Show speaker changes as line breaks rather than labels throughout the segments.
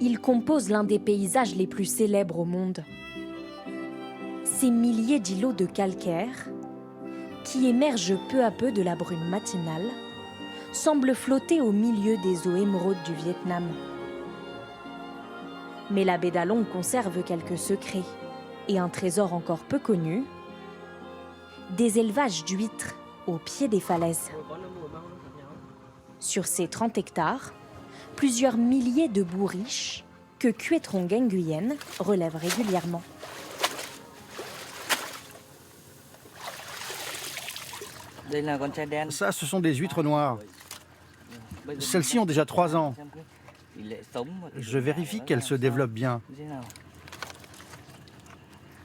Ils composent l'un des paysages les plus célèbres au monde. Ces milliers d'îlots de calcaire, qui émergent peu à peu de la brume matinale, semblent flotter au milieu des eaux émeraudes du Vietnam. Mais la baie d'Along conserve quelques secrets et un trésor encore peu connu, des élevages d'huîtres au pied des falaises. Sur ces 30 hectares, plusieurs milliers de bourriches que Cuetron Nguyen relève régulièrement.
Ça, ce sont des huîtres noires. Celles-ci ont déjà 3 ans. Je vérifie qu'elles se développent bien.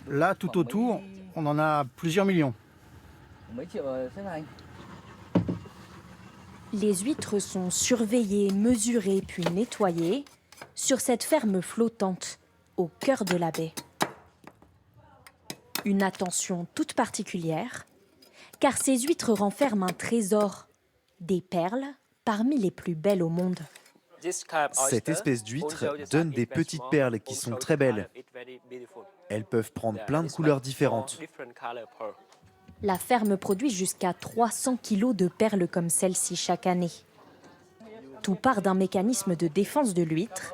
Là, tout autour, on en a plusieurs millions.
Les huîtres sont surveillées, mesurées puis nettoyées sur cette ferme flottante au cœur de la baie. Une attention toute particulière, car ces huîtres renferment un trésor, des perles parmi les plus belles au monde.
Cette espèce d'huître donne des petites perles qui sont très belles. Elles peuvent prendre plein de couleurs différentes.
La ferme produit jusqu'à 300 kilos de perles comme celle-ci chaque année. Tout part d'un mécanisme de défense de l'huître,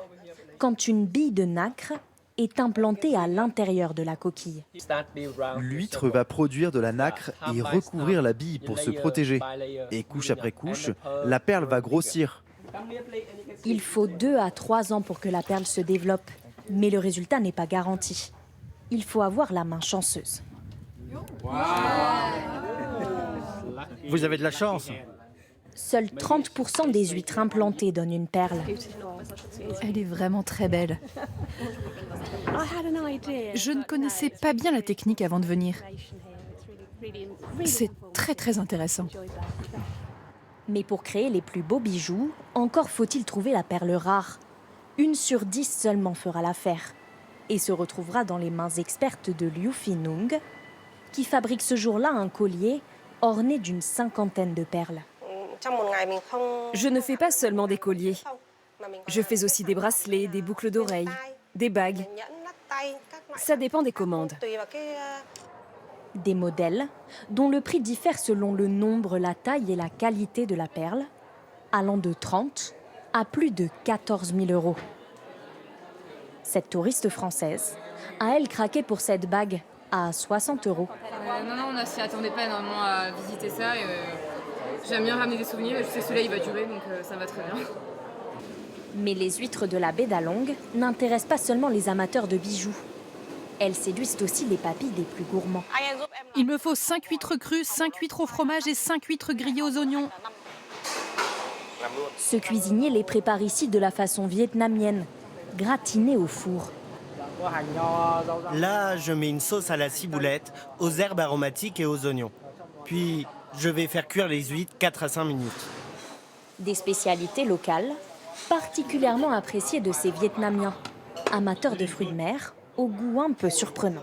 quand une bille de nacre est implantée à l'intérieur de la coquille.
L'huître va produire de la nacre et recouvrir la bille pour se protéger. Et couche après couche, la perle va grossir.
Il faut 2 à 3 ans pour que la perle se développe, mais le résultat n'est pas garanti. Il faut avoir la main chanceuse.
Vous avez de la chance.
Seuls 30% des huîtres implantées donnent une perle.
Elle est vraiment très belle. Je ne connaissais pas bien la technique avant de venir. C'est très très intéressant.
Mais pour créer les plus beaux bijoux, encore faut-il trouver la perle rare. 1 sur 10 seulement fera l'affaire et se retrouvera dans les mains expertes de Liu Phi-Nung, qui fabrique ce jour-là un collier orné d'une 50aine de perles.
Je ne fais pas seulement des colliers. Je fais aussi des bracelets, des boucles d'oreilles, des bagues. Ça dépend des commandes.
Des modèles dont le prix diffère selon le nombre, la taille et la qualité de la perle, allant de 30 à plus de 14 000 €. Cette touriste française a, elle, craqué pour cette bague à 60 €.
Non, on ne s'y attendait pas énormément à visiter ça. J'aime bien ramener des souvenirs et je sais que celui-là il va durer, donc ça va très bien.
Mais les huîtres de la baie d'Along n'intéressent pas seulement les amateurs de bijoux. Elles séduisent aussi les papilles des plus gourmands.
Il me faut 5 huîtres crues, 5 huîtres au fromage et 5 huîtres grillées aux oignons.
Ce cuisinier les prépare ici de la façon vietnamienne, gratinées au four.
Là, je mets une sauce à la ciboulette, aux herbes aromatiques et aux oignons. Puis, je vais faire cuire les huîtres 4 à 5 minutes.
Des spécialités locales, particulièrement appréciées de ces Vietnamiens, amateurs de fruits de mer, au goût un peu surprenant.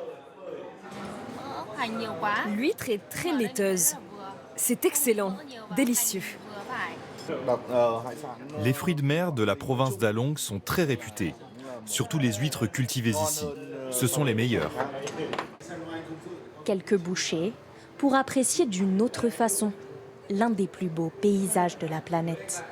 L'huître est très laiteuse. C'est excellent, délicieux.
Les fruits de mer de la province d'Along sont très réputés, surtout les huîtres cultivées ici. Ce sont les meilleurs.
Quelques bouchées pour apprécier d'une autre façon l'un des plus beaux paysages de la planète.